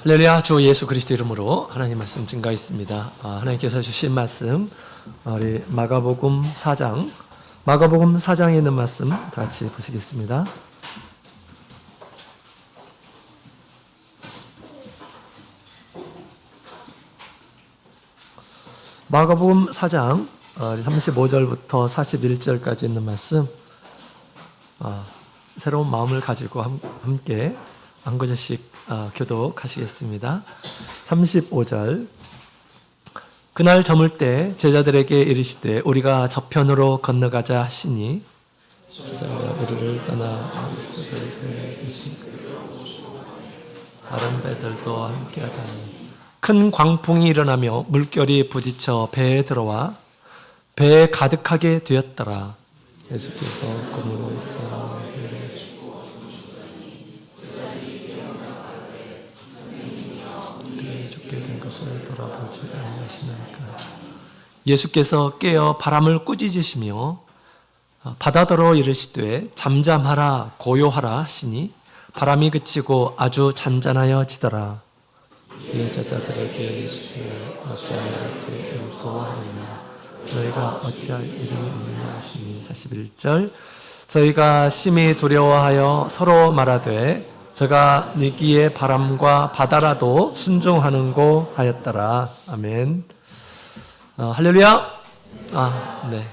할렐루야. 주 예수 그리스도 이름으로 하나님 말씀 증가했습니다. 하나님께서 주신 말씀 우리 마가복음 4장에 있는 말씀 다 같이 보시겠습니다. 마가복음 4장 35절부터 41절까지 있는 말씀, 새로운 마음을 가지고 함께 한 구절씩 교독하시겠습니다. 35절. 그날 저물 때 제자들에게 이르시되 우리가 저편으로 건너가자 하시니 제자가 우리를 떠나 다른 배들도 함께하다니 큰 광풍이 일어나며 물결이 부딪혀 배에 들어와 배에 가득하게 되었더라. 예수께서 꿈으로 있어 죽게 된 것을 돌아보지 아니하시나이까. 예수께서 깨어 바람을 꾸짖으시며 바다더러 이르시되 잠잠하라 고요하라 하시니 바람이 그치고 아주 잔잔하여지더라. 이에 제자들에게 이르시되 어찌하여 이렇게 무서워하느냐 너희가 어찌할 이름이 없느냐 하시니. 41절. 저희가 심히 두려워하여 서로 말하되 저가 니기의 바람과 바다라도 순종하는고 하였더라. 아멘. 할렐루야. 네.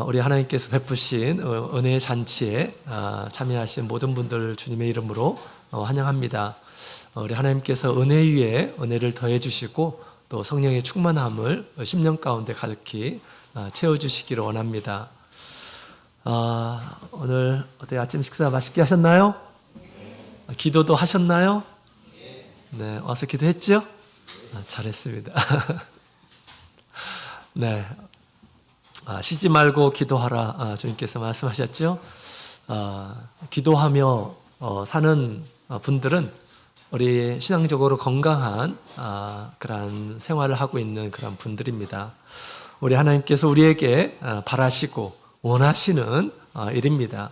우리 하나님께서 베푸신 은혜의 잔치에 참여하신 모든 분들 주님의 이름으로 환영합니다. 우리 하나님께서 은혜 위에 은혜를 더해 주시고 또 성령의 충만함을 10년 가운데 가득히 채워주시기를 원합니다. 오늘 어때 아침 식사 맛있게 하셨나요? 기도도 하셨나요? 네, 와서 기도했죠? 잘했습니다. 네, 쉬지 말고 기도하라 주님께서 말씀하셨죠? 기도하며 사는 분들은 우리 신앙적으로 건강한 그런 생활을 하고 있는 그런 분들입니다. 우리 하나님께서 우리에게 바라시고 원하시는 일입니다.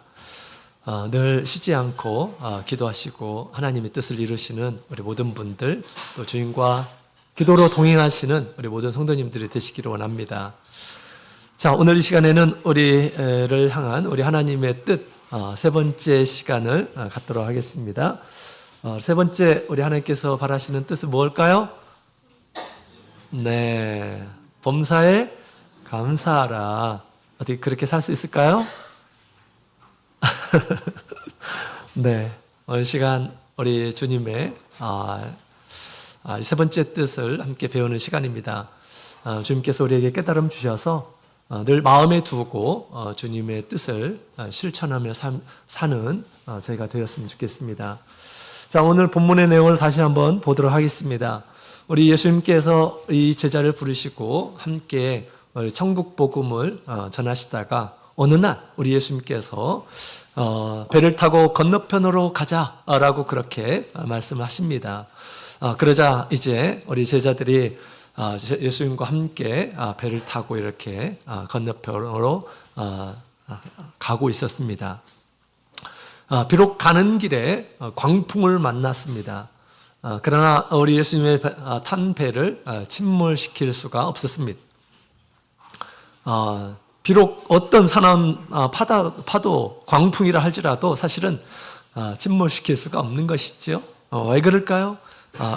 늘 쉬지 않고 기도하시고 하나님의 뜻을 이루시는 우리 모든 분들, 또 주님과 기도로 동행하시는 우리 모든 성도님들이 되시기를 원합니다. 자, 오늘 이 시간에는 우리를 향한 우리 하나님의 뜻 세 번째 시간을 갖도록 하겠습니다. 세 번째 우리 하나님께서 바라시는 뜻은 뭘까요? 네, 범사에 감사하라. 어떻게 그렇게 살 수 있을까요? 네, 오늘 시간 우리 주님의 세 번째 뜻을 함께 배우는 시간입니다. 주님께서 우리에게 깨달음 주셔서 늘 마음에 두고 주님의 뜻을 실천하며 사는 저희가 되었으면 좋겠습니다. 자, 오늘 본문의 내용을 다시 한번 보도록 하겠습니다. 우리 예수님께서 이 제자를 부르시고 함께 천국 복음을 전하시다가 어느 날 우리 예수님께서 배를 타고 건너편으로 가자라고 그렇게 말씀하십니다. 그러자 이제 우리 제자들이 예수님과 함께 배를 타고 이렇게 건너편으로 가고 있었습니다. 비록 가는 길에 광풍을 만났습니다. 그러나 우리 예수님의 탄 배를 침몰시킬 수가 없었습니다. 비록 어떤 산한 파도 광풍이라 할지라도 사실은 침몰시킬 수가 없는 것이죠. 왜 그럴까요?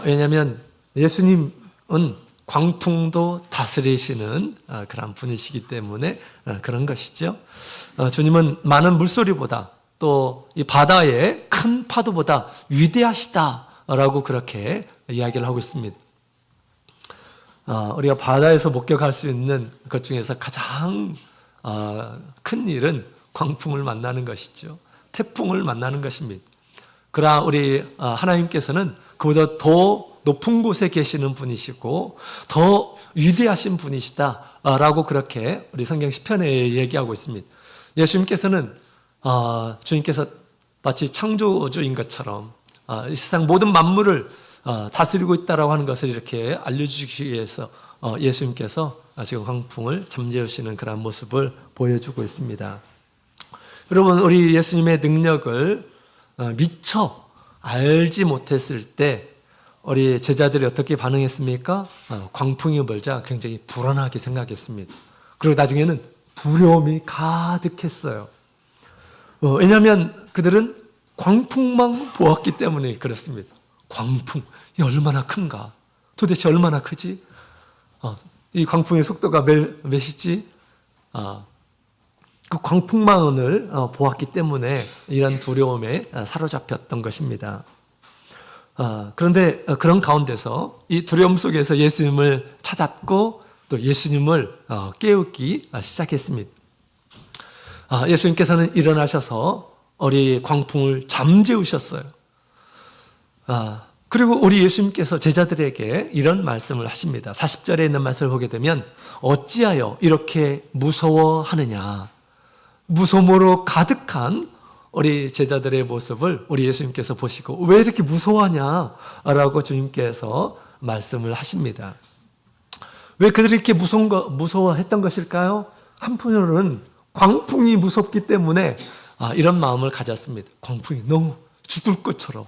왜냐하면 예수님은 광풍도 다스리시는 그런 분이시기 때문에 그런 것이죠. 주님은 많은 물소리보다 또 이 바다의 큰 파도보다 위대하시다라고 그렇게 이야기를 하고 있습니다. 우리가 바다에서 목격할 수 있는 것 중에서 가장 큰 일은 광풍을 만나는 것이죠. 태풍을 만나는 것입니다. 그러나 우리 하나님께서는 그보다 더 높은 곳에 계시는 분이시고 더 위대하신 분이시다라고 그렇게 우리 성경 시편에 얘기하고 있습니다. 예수님께서는 주님께서 마치 창조주인 것처럼 이 세상 모든 만물을 다스리고 있다라고 하는 것을 이렇게 알려주시기 위해서 예수님께서 지금 광풍을 잠재우시는 그런 모습을 보여주고 있습니다. 여러분, 우리 예수님의 능력을 미처 알지 못했을 때 우리 제자들이 어떻게 반응했습니까? 광풍이 불자 굉장히 불안하게 생각했습니다. 그리고 나중에는 두려움이 가득했어요. 왜냐하면 그들은 광풍만 보았기 때문에 그렇습니다. 광풍, 이 얼마나 큰가? 도대체 얼마나 크지? 이 광풍의 속도가 몇이지? 그 광풍망을 보았기 때문에 이런 두려움에 사로잡혔던 것입니다. 그런데 그런 가운데서 이 두려움 속에서 예수님을 찾았고 또 예수님을 깨우기 시작했습니다. 예수님께서는 일어나셔서 우리 광풍을 잠재우셨어요. 그리고 우리 예수님께서 제자들에게 이런 말씀을 하십니다. 40절에 있는 말씀을 보게 되면 어찌하여 이렇게 무서워하느냐. 무서움으로 가득한 우리 제자들의 모습을 우리 예수님께서 보시고 왜 이렇게 무서워하냐라고 주님께서 말씀을 하십니다. 왜 그들이 이렇게 무서워했던 것일까요? 한편으로는 광풍이 무섭기 때문에 이런 마음을 가졌습니다. 광풍이 너무 죽을 것처럼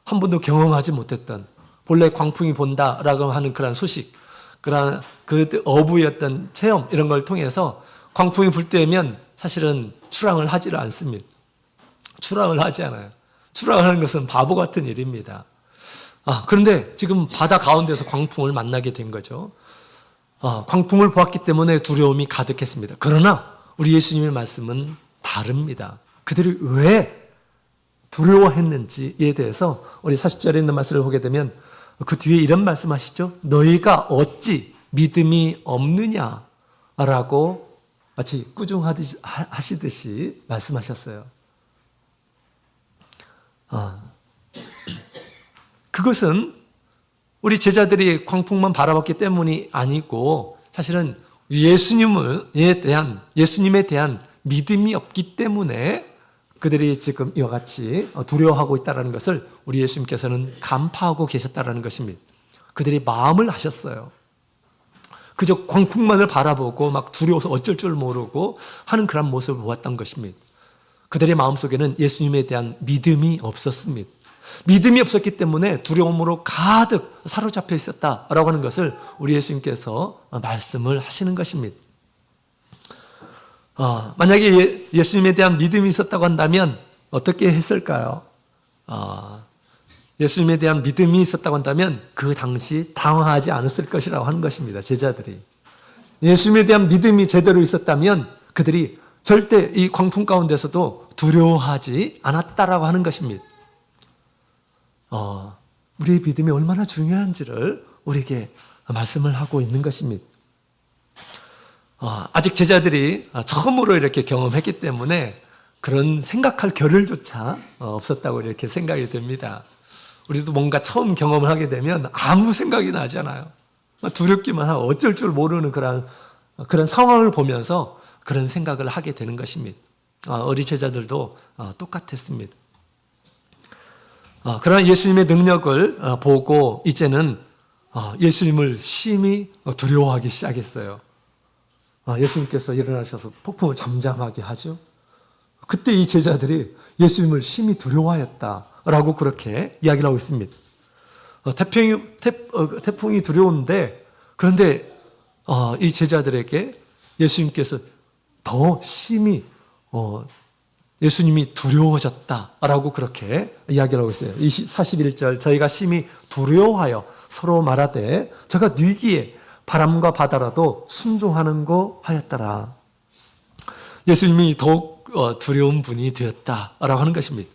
한 번도 경험하지 못했던, 본래 광풍이 본다라고 하는 그런 소식, 그런 그 어부였던 체험 이런 걸 통해서 광풍이 불 때면 사실은 출항을 하지를 않습니다. 출항을 하지 않아요. 출항하는 것은 바보 같은 일입니다. 그런데 지금 바다 가운데서 광풍을 만나게 된 거죠. 광풍을 보았기 때문에 두려움이 가득했습니다. 그러나 우리 예수님의 말씀은 다릅니다. 그들이 왜 두려워했는지에 대해서 우리 40절에 있는 말씀을 보게 되면 그 뒤에 이런 말씀하시죠. 너희가 어찌 믿음이 없느냐라고 마치 꾸중하시듯이 말씀하셨어요. 그것은 우리 제자들이 광풍만 바라봤기 때문이 아니고 사실은 예수님에 대한 믿음이 없기 때문에 그들이 지금 이와 같이 두려워하고 있다는 것을 우리 예수님께서는 간파하고 계셨다는 것입니다. 그들이 마음을 하셨어요. 그저 광풍만을 바라보고 막 두려워서 어쩔 줄 모르고 하는 그런 모습을 보았던 것입니다. 그들의 마음속에는 예수님에 대한 믿음이 없었습니다. 믿음이 없었기 때문에 두려움으로 가득 사로잡혀 있었다라고 하는 것을 우리 예수님께서 말씀을 하시는 것입니다. 만약에 예수님에 대한 믿음이 있었다고 한다면 어떻게 했을까요? 예수님에 대한 믿음이 있었다고 한다면 그 당시 당황하지 않았을 것이라고 하는 것입니다. 제자들이. 예수님에 대한 믿음이 제대로 있었다면 그들이 절대 이 광풍 가운데서도 두려워하지 않았다라고 하는 것입니다. 우리의 믿음이 얼마나 중요한지를 우리에게 말씀을 하고 있는 것입니다. 아직 제자들이 처음으로 이렇게 경험했기 때문에 그런 생각할 겨를조차 없었다고 이렇게 생각이 됩니다. 우리도 뭔가 처음 경험을 하게 되면 아무 생각이 나지 않아요. 두렵기만 하고 어쩔 줄 모르는 그런 상황을 보면서 그런 생각을 하게 되는 것입니다. 어린 제자들도 똑같았습니다. 그러나 예수님의 능력을 보고 이제는 예수님을 심히 두려워하기 시작했어요. 예수님께서 일어나셔서 폭풍을 잠잠하게 하죠. 그때 이 제자들이 예수님을 심히 두려워하였다라고 그렇게 이야기를 하고 있습니다. 태풍이 두려운데 그런데 이 제자들에게 예수님께서 더 심히 예수님이 두려워졌다라고 그렇게 이야기를 하고 있어요. 41절 저희가 심히 두려워하여 서로 말하되 저가 뉘기에 바람과 바다라도 순종하는 거 하였더라. 예수님이 더욱 두려운 분이 되었다라고 하는 것입니다.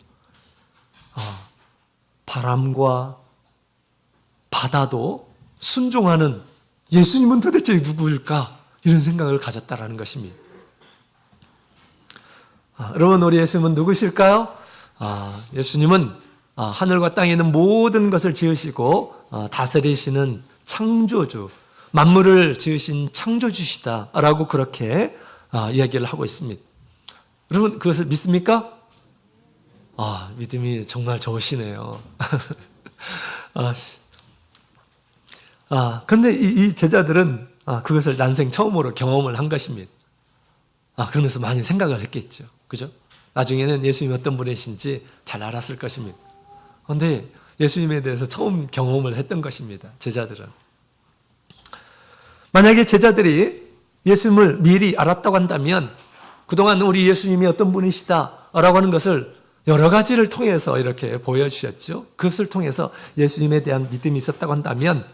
바람과 바다도 순종하는 예수님은 도대체 누구일까? 이런 생각을 가졌다라는 것입니다. 여러분, 우리 예수님은 누구실까요? 예수님은 하늘과 땅에 있는 모든 것을 지으시고 다스리시는 창조주, 만물을 지으신 창조주시다라고 그렇게 이야기를 하고 있습니다. 여러분, 그것을 믿습니까? 믿음이 정말 좋으시네요. 그런데 이 제자들은 그것을 난생 처음으로 경험을 한 것입니다. 그러면서 많이 생각을 했겠죠. 그죠? 나중에는 예수님이 어떤 분이신지 잘 알았을 것입니다. 그런데 예수님에 대해서 처음 경험을 했던 것입니다. 제자들은. 만약에 제자들이 예수님을 미리 알았다고 한다면 그동안 우리 예수님이 어떤 분이시다라고 하는 것을 여러 가지를 통해서 이렇게 보여주셨죠. 그것을 통해서 예수님에 대한 믿음이 있었다고 한다면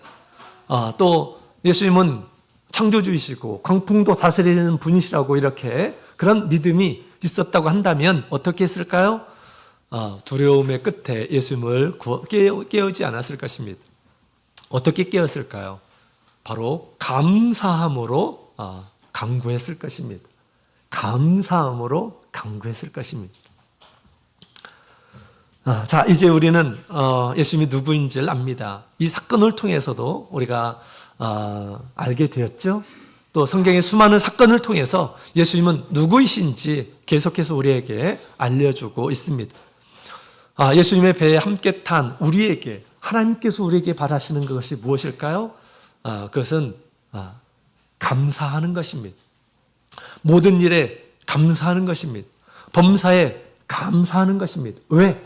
또 예수님은 창조주이시고 광풍도 다스리는 분이시라고 이렇게 그런 믿음이 있었다고 한다면 어떻게 했을까요? 두려움의 끝에 예수님을 깨우지 않았을 것입니다. 어떻게 깨웠을까요? 바로 감사함으로 강구했을 것입니다. 감사함으로 강구했을 것입니다. 자, 이제 우리는 예수님이 누구인지를 압니다. 이 사건을 통해서도 우리가 알게 되었죠. 또 성경의 수많은 사건을 통해서 예수님은 누구이신지 계속해서 우리에게 알려주고 있습니다. 예수님의 배에 함께 탄 우리에게 하나님께서 우리에게 바라시는 것이 무엇일까요? 그것은 감사하는 것입니다. 모든 일에 감사하는 것입니다. 범사에 감사하는 것입니다. 왜?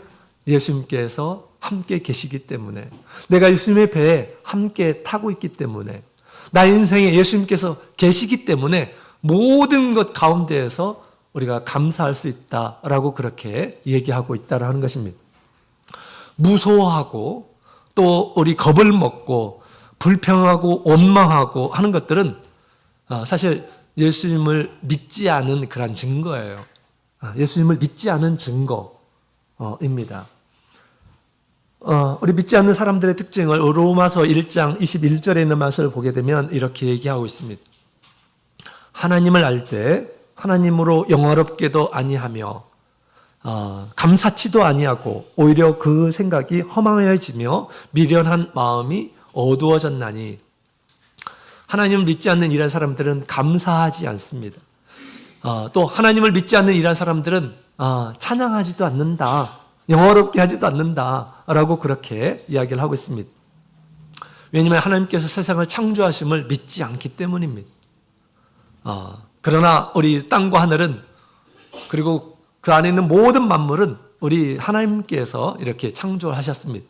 예수님께서 함께 계시기 때문에, 내가 예수님의 배에 함께 타고 있기 때문에, 나의 인생에 예수님께서 계시기 때문에 모든 것 가운데에서 우리가 감사할 수 있다라고 그렇게 얘기하고 있다라는 것입니다. 무서워하고 또 우리 겁을 먹고 불평하고 원망하고 하는 것들은 사실 예수님을 믿지 않은 그런 증거예요. 예수님을 믿지 않은 증거입니다. 우리 믿지 않는 사람들의 특징을 로마서 1장 21절에 있는 말씀을 보게 되면 이렇게 얘기하고 있습니다. 하나님을 알 때 하나님으로 영화롭게도 아니하며 감사치도 아니하고 오히려 그 생각이 허망해지며 미련한 마음이 어두워졌나니. 하나님을 믿지 않는 이런 사람들은 감사하지 않습니다. 또 하나님을 믿지 않는 이런 사람들은 찬양하지도 않는다, 영화롭게 하지도 않는다라고 그렇게 이야기를 하고 있습니다. 왜냐하면 하나님께서 세상을 창조하심을 믿지 않기 때문입니다. 그러나 우리 땅과 하늘은, 그리고 그 안에 있는 모든 만물은 우리 하나님께서 이렇게 창조하셨습니다.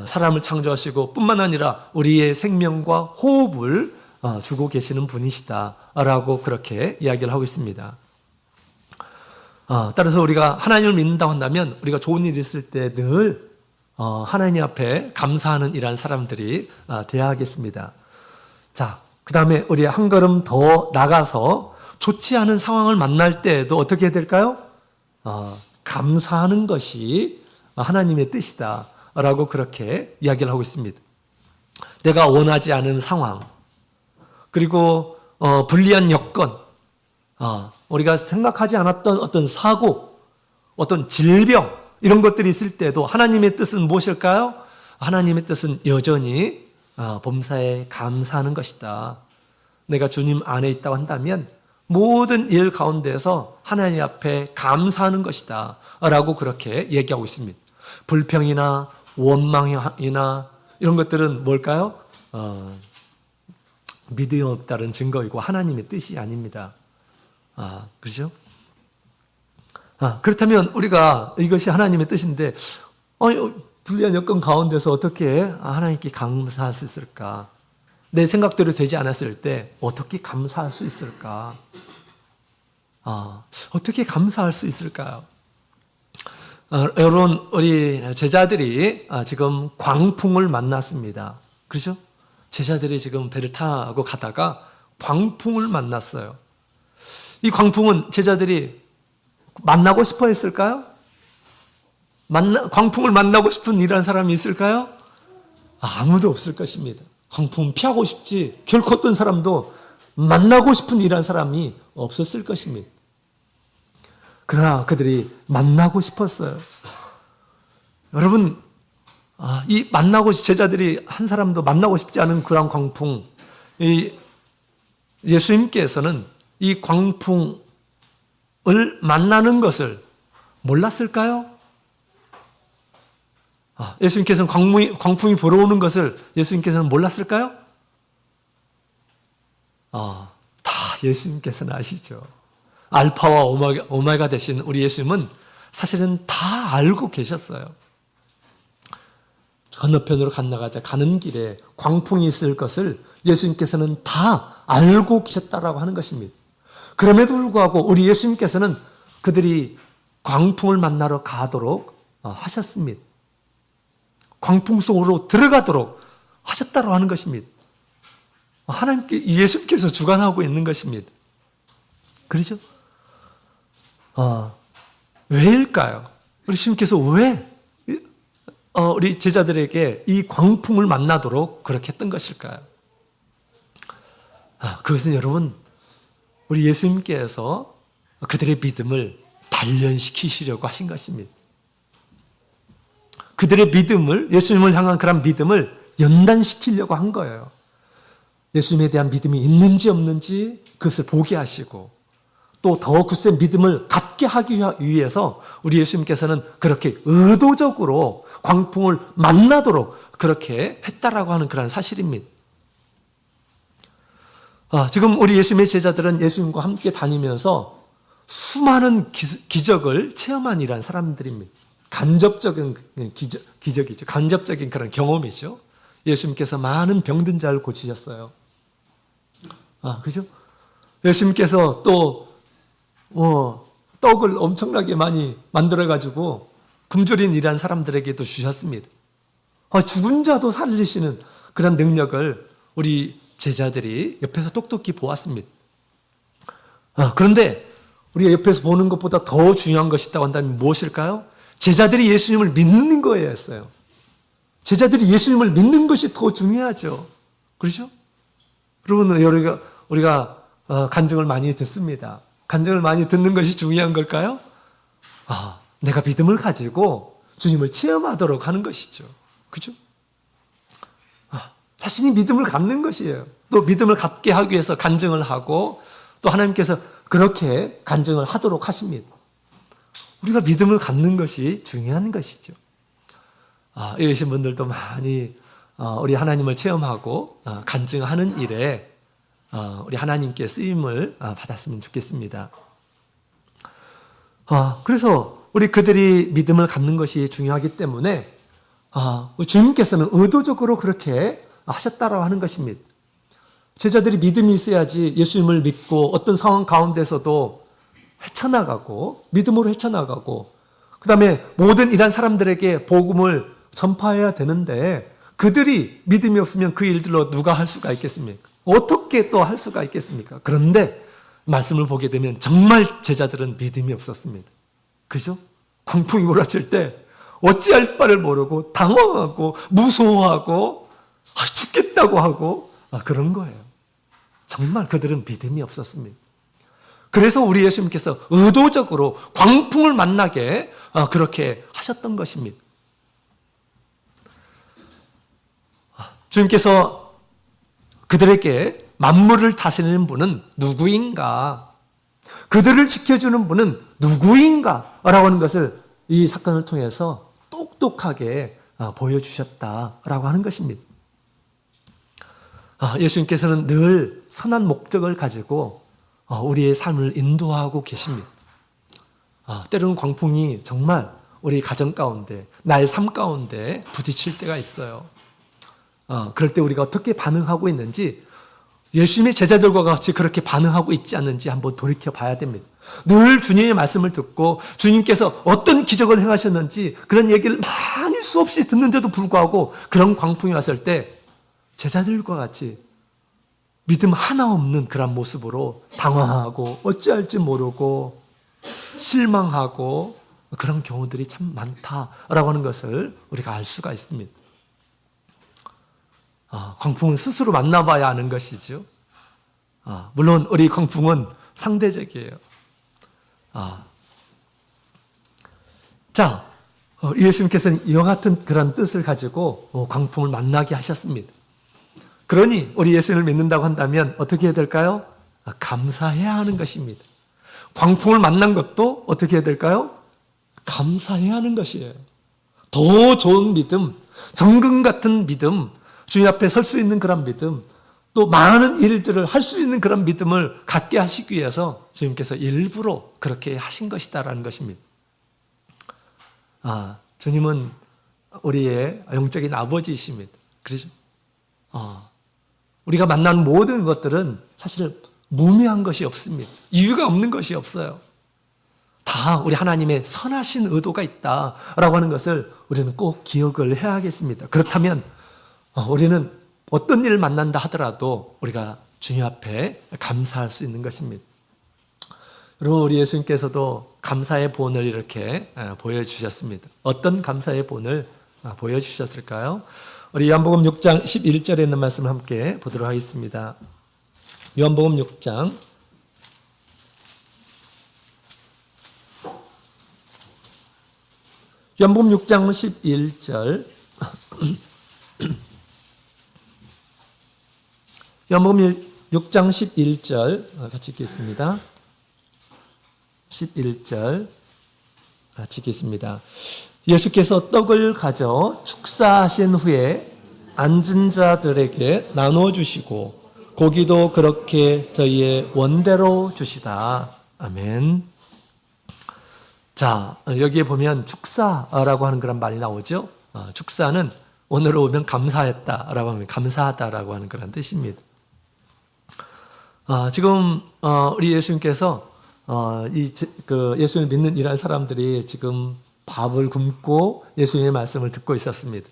사람을 창조하시고 뿐만 아니라 우리의 생명과 호흡을 주고 계시는 분이시다라고 그렇게 이야기를 하고 있습니다. 따라서 우리가 하나님을 믿는다고 한다면 우리가 좋은 일이 있을 때 늘 하나님 앞에 감사하는 이러한 사람들이 되어야 하겠습니다. 자, 그 다음에 우리 한 걸음 더 나가서 좋지 않은 상황을 만날 때에도 어떻게 해야 될까요? 감사하는 것이 하나님의 뜻이다 라고 그렇게 이야기를 하고 있습니다. 내가 원하지 않은 상황, 그리고 불리한 여건, 우리가 생각하지 않았던 어떤 사고, 어떤 질병, 이런 것들이 있을 때도 하나님의 뜻은 무엇일까요? 하나님의 뜻은 여전히 범사에 감사하는 것이다. 내가 주님 안에 있다고 한다면 모든 일 가운데서 하나님 앞에 감사하는 것이다 라고 그렇게 얘기하고 있습니다. 불평이나 원망이나 이런 것들은 뭘까요? 믿음이 없다는 증거이고 하나님의 뜻이 아닙니다. 그렇죠? 그렇다면 우리가 이것이 하나님의 뜻인데 불리한 여건 가운데서 어떻게 하나님께 감사할 수 있을까? 내 생각대로 되지 않았을 때 어떻게 감사할 수 있을까? 어떻게 감사할 수 있을까요? 여러분, 우리 제자들이 지금 광풍을 만났습니다. 그렇죠? 제자들이 지금 배를 타고 가다가 광풍을 만났어요. 이 광풍은 제자들이 만나고 싶어 했을까요? 광풍을 만나고 싶은 이런 사람이 있을까요? 아무도 없을 것입니다. 광풍 피하고 싶지 결코 어떤 사람도 만나고 싶은 이런 사람이 없었을 것입니다. 그러나 그들이 만나고 싶었어요. 여러분, 이 제자들이 한 사람도 만나고 싶지 않은 그런 광풍, 예수님께서는 이 광풍을 만나는 것을 몰랐을까요? 예수님께서는 광풍이 불어오는 것을 예수님께서는 몰랐을까요? 다 예수님께서는 아시죠. 알파와 오메가 되신 우리 예수님은 사실은 다 알고 계셨어요. 건너편으로 건너가자 가는 길에 광풍이 있을 것을 예수님께서는 다 알고 계셨다라고 하는 것입니다. 그럼에도 불구하고 우리 예수님께서는 그들이 광풍을 만나러 가도록 하셨습니다. 광풍 속으로 들어가도록 하셨다고 하는 것입니다. 예수님께서 주관하고 있는 것입니다. 그렇죠? 왜일까요? 우리 주님께서 왜 우리 제자들에게 이 광풍을 만나도록 그렇게 했던 것일까요? 그것은 여러분, 우리 예수님께서 그들의 믿음을 단련시키시려고 하신 것입니다. 그들의 믿음을, 예수님을 향한 그런 믿음을 연단시키려고 한 거예요. 예수님에 대한 믿음이 있는지 없는지 그것을 보게 하시고, 또 더 굳센 믿음을 갖게 하기 위해서 우리 예수님께서는 그렇게 의도적으로 광풍을 만나도록 그렇게 했다라고 하는 그런 사실입니다. 지금 우리 예수님의 제자들은 예수님과 함께 다니면서 수많은 기적을 체험한 이러한 사람들입니다. 간접적인 기적이죠. 간접적인 그런 경험이죠. 예수님께서 많은 병든 자를 고치셨어요. 그죠? 예수님께서 또 떡을 엄청나게 많이 만들어가지고 굶주린 일한 사람들에게도 주셨습니다. 죽은 자도 살리시는 그런 능력을 우리 제자들이 옆에서 똑똑히 보았습니다. 그런데 우리가 옆에서 보는 것보다 더 중요한 것이 있다고 한다면 무엇일까요? 제자들이 예수님을 믿는 거였어요. 제자들이 예수님을 믿는 것이 더 중요하죠. 그렇죠? 여러분, 우리가 간증을 많이 듣습니다. 간증을 많이 듣는 것이 중요한 걸까요? 내가 믿음을 가지고 주님을 체험하도록 하는 것이죠. 그죠? 자신이 믿음을 갖는 것이에요. 또 믿음을 갖게 하기 위해서 간증을 하고 또 하나님께서 그렇게 간증을 하도록 하십니다. 우리가 믿음을 갖는 것이 중요한 것이죠. 여기 계신 분들도 많이 우리 하나님을 체험하고 간증하는 일에 우리 하나님께 쓰임을 받았으면 좋겠습니다. 그래서 우리 그들이 믿음을 갖는 것이 중요하기 때문에 주님께서는 의도적으로 그렇게 하셨다라고 하는 것입니다. 제자들이 믿음이 있어야지 예수님을 믿고 어떤 상황 가운데서도 헤쳐나가고 믿음으로 헤쳐나가고 그 다음에 모든 이런 사람들에게 복음을 전파해야 되는데 그들이 믿음이 없으면 그 일들로 누가 할 수가 있겠습니까? 어떻게 또 할 수가 있겠습니까? 그런데 말씀을 보게 되면 정말 제자들은 믿음이 없었습니다. 그죠? 광풍이 몰아칠 때 어찌할 바를 모르고 당황하고 무서워하고 죽겠다고 하고 그런 거예요. 정말 그들은 믿음이 없었습니다. 그래서 우리 예수님께서 의도적으로 광풍을 만나게 그렇게 하셨던 것입니다. 주님께서 그들에게 만물을 다스리는 분은 누구인가? 그들을 지켜주는 분은 누구인가? 라고 하는 것을 이 사건을 통해서 똑똑하게 보여주셨다라고 하는 것입니다. 예수님께서는 늘 선한 목적을 가지고 우리의 삶을 인도하고 계십니다. 때로는 광풍이 정말 우리 가정 가운데, 나의 삶 가운데 부딪힐 때가 있어요. 그럴 때 우리가 어떻게 반응하고 있는지 예수님의 제자들과 같이 그렇게 반응하고 있지 않는지 한번 돌이켜 봐야 됩니다. 늘 주님의 말씀을 듣고 주님께서 어떤 기적을 행하셨는지 그런 얘기를 많이 수없이 듣는데도 불구하고 그런 광풍이 왔을 때 제자들과 같이 믿음 하나 없는 그런 모습으로 당황하고 어찌할지 모르고 실망하고 그런 경우들이 참 많다라고 하는 것을 우리가 알 수가 있습니다. 광풍은 스스로 만나봐야 아는 것이죠. 물론 우리 광풍은 상대적이에요. 자, 예수님께서는 이와 같은 그런 뜻을 가지고 광풍을 만나게 하셨습니다. 그러니 우리 예수님을 믿는다고 한다면 어떻게 해야 될까요? 감사해야 하는 것입니다. 광풍을 만난 것도 어떻게 해야 될까요? 감사해야 하는 것이에요. 더 좋은 믿음, 정금 같은 믿음, 주님 앞에 설 수 있는 그런 믿음, 또 많은 일들을 할 수 있는 그런 믿음을 갖게 하시기 위해서 주님께서 일부러 그렇게 하신 것이다라는 것입니다. 주님은 우리의 영적인 아버지이십니다. 그렇죠? 우리가 만나는 모든 것들은 사실 무미한 것이 없습니다. 이유가 없는 것이 없어요. 다 우리 하나님의 선하신 의도가 있다라고 하는 것을 우리는 꼭 기억을 해야 하겠습니다. 그렇다면 우리는 어떤 일을 만난다 하더라도 우리가 주님 앞에 감사할 수 있는 것입니다. 여러분, 우리 예수님께서도 감사의 본을 이렇게 보여주셨습니다. 어떤 감사의 본을 보여주셨을까요? 우리 요한복음 6장 11절에 있는 말씀을 함께 보도록 하겠습니다. 요한복음 6장 11절 요한복음 6장 11절 같이 읽겠습니다. 11절 같이 읽겠습니다. 예수께서 떡을 가져 축사하신 후에 앉은 자들에게 나눠주시고 고기도 그렇게 저희의 원대로 주시다. 아멘. 자, 여기에 보면 축사라고 하는 그런 말이 나오죠. 축사는 오늘 오면 감사했다라고 하면 감사하다라고 하는 그런 뜻입니다. 지금 우리 예수님께서 예수님을 믿는 이런 사람들이 지금 밥을 굶고 예수님의 말씀을 듣고 있었습니다.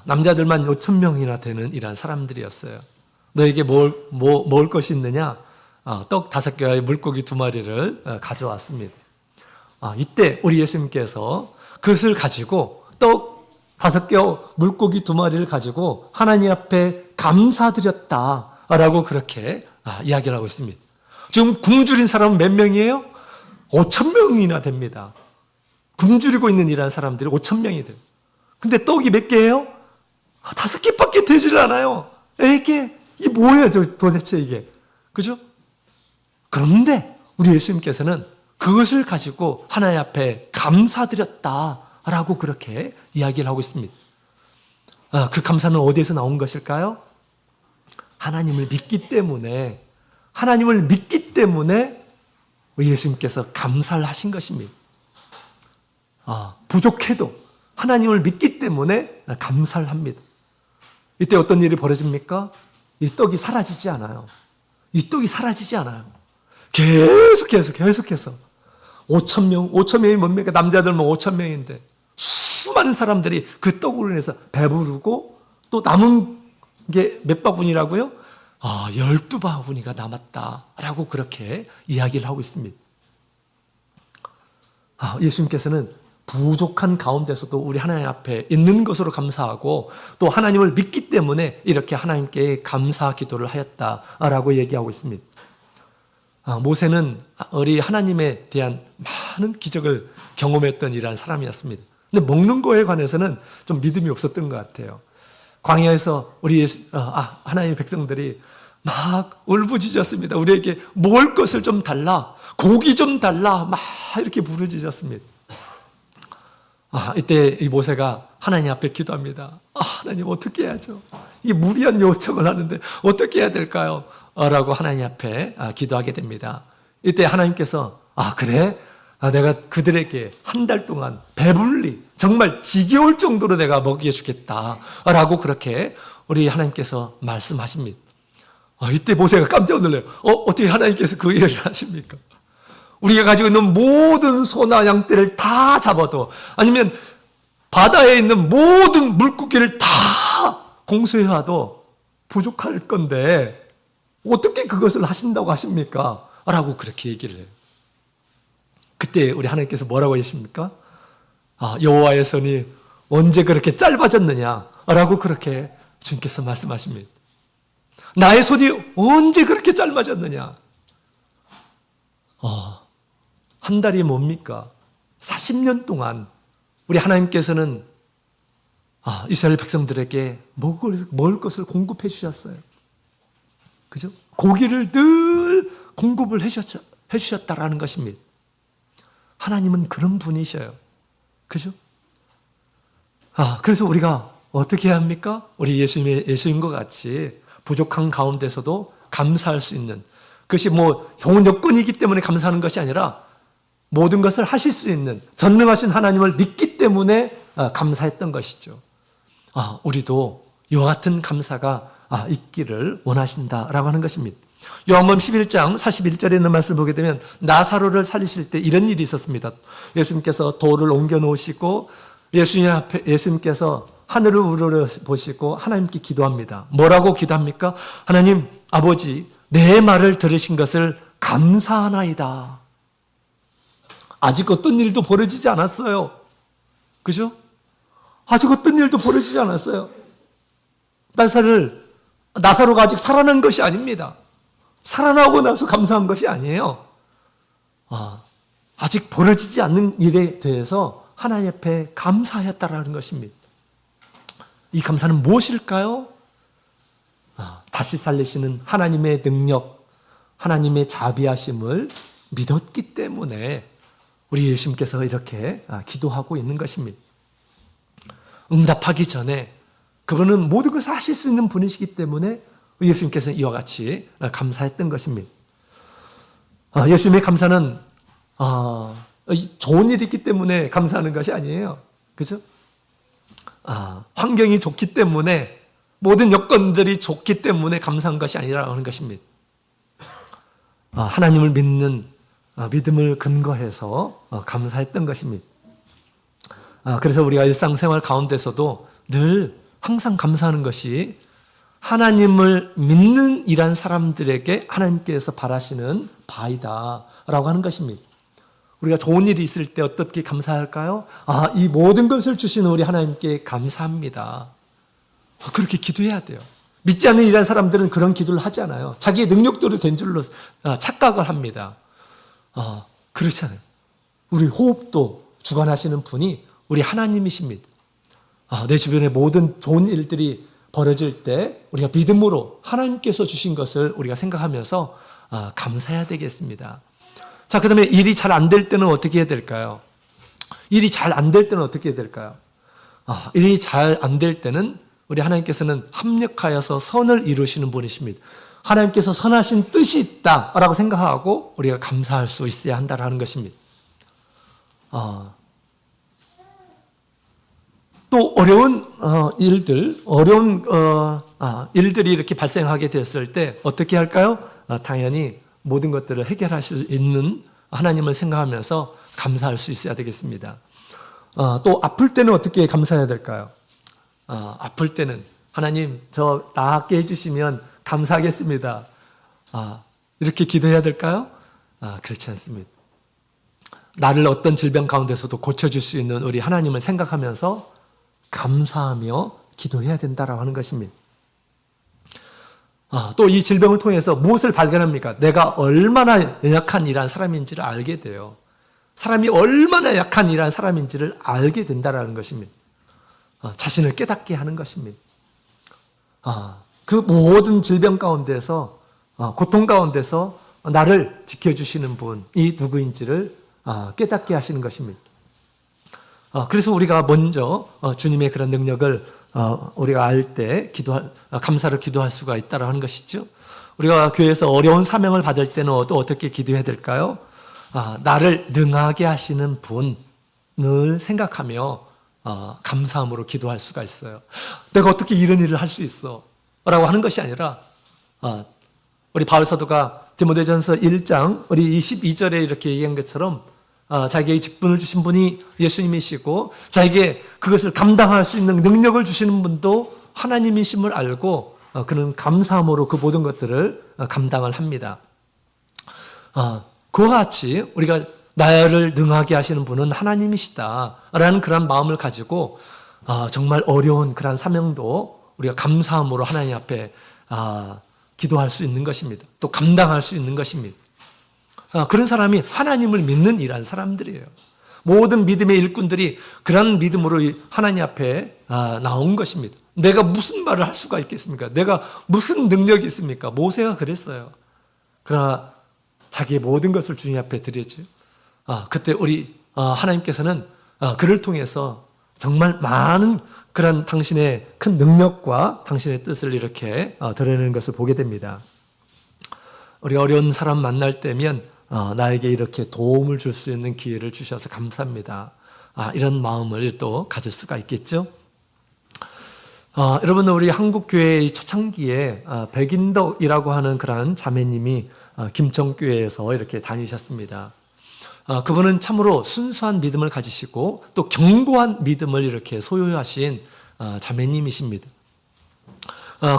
남자들만 5,000명이나 되는 이런 사람들이었어요. 너에게 먹을 것이 있느냐? 떡 5개와 물고기 2마리를 가져왔습니다. 이때 우리 예수님께서 그것을 가지고 떡 5개와 물고기 2마리를 가지고 하나님 앞에 감사드렸다라고 그렇게 이야기를 하고 있습니다. 지금 굶주린 사람은 몇 명이에요? 5,000명이나 됩니다. 굶주리고 있는 이런 사람들이 5,000명이 돼요. 근데 떡이 몇 개예요? 5개밖에 되질 않아요. 이게 뭐예요, 도대체 이게? 그죠? 그런데 우리 예수님께서는 그것을 가지고 하나님 앞에 감사드렸다라고 그렇게 이야기를 하고 있습니다. 그 감사는 어디에서 나온 것일까요? 하나님을 믿기 때문에 우리 예수님께서 감사를 하신 것입니다. 부족해도 하나님을 믿기 때문에 감사를 합니다. 이때 어떤 일이 벌어집니까? 이 떡이 사라지지 않아요. 계속해서 5,000명이 뭡니까? 남자들만 5,000명인데 수많은 사람들이 그 떡으로 인해서 배부르고 또 남은 게 몇 바구니라고요? 12바구니가 남았다라고 그렇게 이야기를 하고 있습니다. 예수님께서는 부족한 가운데서도 우리 하나님 앞에 있는 것으로 감사하고 또 하나님을 믿기 때문에 이렇게 하나님께 감사 기도를 하였다라고 얘기하고 있습니다. 모세는 우리 하나님에 대한 많은 기적을 경험했던 이러한 사람이었습니다. 근데 먹는 거에 관해서는 좀 믿음이 없었던 것 같아요. 광야에서 우리 하나님의 백성들이 막 울부짖었습니다. 우리에게 먹을 것을 좀 달라, 고기 좀 달라, 막 이렇게 부르짖었습니다. 이때 이 모세가 하나님 앞에 기도합니다. 하나님 어떻게 해야죠? 이 무리한 요청을 하는데 어떻게 해야 될까요? 라고 하나님 앞에 기도하게 됩니다. 이때 하나님께서 그래? 내가 그들에게 한 달 동안 배불리 정말 지겨울 정도로 내가 먹여주겠다 라고 그렇게 우리 하나님께서 말씀하십니다. 이때 모세가 깜짝 놀라요. 어떻게 하나님께서 그 일을 하십니까? 우리가 가지고 있는 모든 소나 양떼를 다 잡아도 아니면 바다에 있는 모든 물고기를 다 공수해와도 부족할 건데 어떻게 그것을 하신다고 하십니까? 라고 그렇게 얘기를 해요. 그때 우리 하나님께서 뭐라고 하십니까? 여호와의 손이 언제 그렇게 짧아졌느냐? 라고 그렇게 주님께서 말씀하십니다. 나의 손이 언제 그렇게 짧아졌느냐? 한 달이 뭡니까? 40년 동안 우리 하나님께서는 이스라엘 백성들에게 먹을 것을 공급해 주셨어요. 그죠? 고기를 늘 공급을 해 주셨다라는 것입니다. 하나님은 그런 분이셔요. 그죠? 그래서 우리가 어떻게 해야 합니까? 우리 예수님과 같이 부족한 가운데서도 감사할 수 있는, 그것이 좋은 여건이기 때문에 감사하는 것이 아니라 모든 것을 하실 수 있는 전능하신 하나님을 믿기 때문에 감사했던 것이죠. 우리도 이와 같은 감사가 있기를 원하신다라고 하는 것입니다. 요한복음 11장 41절에 있는 말씀을 보게 되면 나사로를 살리실 때 이런 일이 있었습니다. 예수님께서 돌을 옮겨 놓으시고 예수님께서 하늘을 우러러보시고 하나님께 기도합니다. 뭐라고 기도합니까? 하나님 아버지, 내 말을 들으신 것을 감사하나이다. 아직 어떤 일도 벌어지지 않았어요. 그죠? 아직 어떤 일도 벌어지지 않았어요. 나사로가 아직 살아난 것이 아닙니다. 살아나고 나서 감사한 것이 아니에요. 아직 벌어지지 않는 일에 대해서 하나님 앞에 감사하였다라는 것입니다. 이 감사는 무엇일까요? 다시 살리시는 하나님의 능력, 하나님의 자비하심을 믿었기 때문에 우리 예수님께서 이렇게 기도하고 있는 것입니다. 응답하기 전에 그분은 모든 것을 하실 수 있는 분이시기 때문에 예수님께서는 이와 같이 감사했던 것입니다. 예수님의 감사는 좋은 일이 있기 때문에 감사하는 것이 아니에요. 그죠? 환경이 좋기 때문에, 모든 여건들이 좋기 때문에 감사한 것이 아니라고 하는 것입니다. 하나님을 믿는 믿음을 근거해서 감사했던 것입니다. 그래서 우리가 일상생활 가운데서도 늘 항상 감사하는 것이 하나님을 믿는 이란 사람들에게 하나님께서 바라시는 바이다 라고 하는 것입니다. 우리가 좋은 일이 있을 때 어떻게 감사할까요? 이 모든 것을 주시는 우리 하나님께 감사합니다. 그렇게 기도해야 돼요. 믿지 않는 이란 사람들은 그런 기도를 하지 않아요. 자기의 능력대로 된 줄로 착각을 합니다. 그렇지 않아요. 우리 호흡도 주관하시는 분이 우리 하나님이십니다. 내 주변에 모든 좋은 일들이 벌어질 때 우리가 믿음으로 하나님께서 주신 것을 우리가 생각하면서 감사해야 되겠습니다. 자, 그 다음에 일이 잘 안 될 때는 어떻게 해야 될까요? 일이 잘 안 될 때는 어떻게 해야 될까요? 일이 잘 안 될 때는 우리 하나님께서는 합력하여서 선을 이루시는 분이십니다. 하나님께서 선하신 뜻이 있다라고 생각하고 우리가 감사할 수 있어야 한다는 것입니다. 또 어려운 일들이 이렇게 발생하게 되었을 때 어떻게 할까요? 당연히 모든 것들을 해결할 수 있는 하나님을 생각하면서 감사할 수 있어야 되겠습니다. 또 아플 때는 어떻게 감사해야 될까요? 아플 때는 하나님 저 낫게 해주시면 감사하겠습니다. 이렇게 기도해야 될까요? 그렇지 않습니다. 나를 어떤 질병 가운데서도 고쳐줄 수 있는 우리 하나님을 생각하면서 감사하며 기도해야 된다라고 하는 것입니다. 또 이 질병을 통해서 무엇을 발견합니까? 내가 얼마나 연약한 이란 사람인지를 알게 돼요. 사람이 얼마나 약한 이란 사람인지를 알게 된다라는 것입니다. 자신을 깨닫게 하는 것입니다. 그 모든 질병 가운데서 고통 가운데서 나를 지켜주시는 분이 누구인지를 깨닫게 하시는 것입니다. 그래서 우리가 먼저 주님의 그런 능력을 우리가 알 때 감사로 기도할 수가 있다고 하는 것이죠. 우리가 교회에서 어려운 사명을 받을 때는 또 어떻게 기도해야 될까요? 나를 능하게 하시는 분을 생각하며 감사함으로 기도할 수가 있어요. 내가 어떻게 이런 일을 할 수 있어? 라고 하는 것이 아니라 우리 바울 사도가 디모데전서 1장 우리 22절에 이렇게 얘기한 것처럼 자기에게 직분을 주신 분이 예수님이시고 자기에게 그것을 감당할 수 있는 능력을 주시는 분도 하나님이심을 알고 그는 감사함으로 그 모든 것들을 감당을 합니다. 그와 같이 우리가 나를 능하게 하시는 분은 하나님이시다라는 그런 마음을 가지고 정말 어려운 그런 사명도 우리가 감사함으로 하나님 앞에 기도할 수 있는 것입니다. 또 감당할 수 있는 것입니다. 그런 사람이 하나님을 믿는 이란 사람들이에요. 모든 믿음의 일꾼들이 그런 믿음으로 하나님 앞에 나온 것입니다. 내가 무슨 말을 할 수가 있겠습니까? 내가 무슨 능력이 있습니까? 모세가 그랬어요. 그러나 자기의 모든 것을 주님 앞에 드렸죠. 그때 우리 하나님께서는 그를 통해서 정말 많은 그런 당신의 큰 능력과 당신의 뜻을 이렇게 드러내는 것을 보게 됩니다. 우리 어려운 사람 만날 때면 나에게 이렇게 도움을 줄 수 있는 기회를 주셔서 감사합니다. 이런 마음을 또 가질 수가 있겠죠. 여러분, 우리 한국교회의 초창기에 백인덕이라고 하는 그런 자매님이 김천교회에서 이렇게 다니셨습니다. 그분은 참으로 순수한 믿음을 가지시고 또 견고한 믿음을 이렇게 소유하신 자매님이십니다.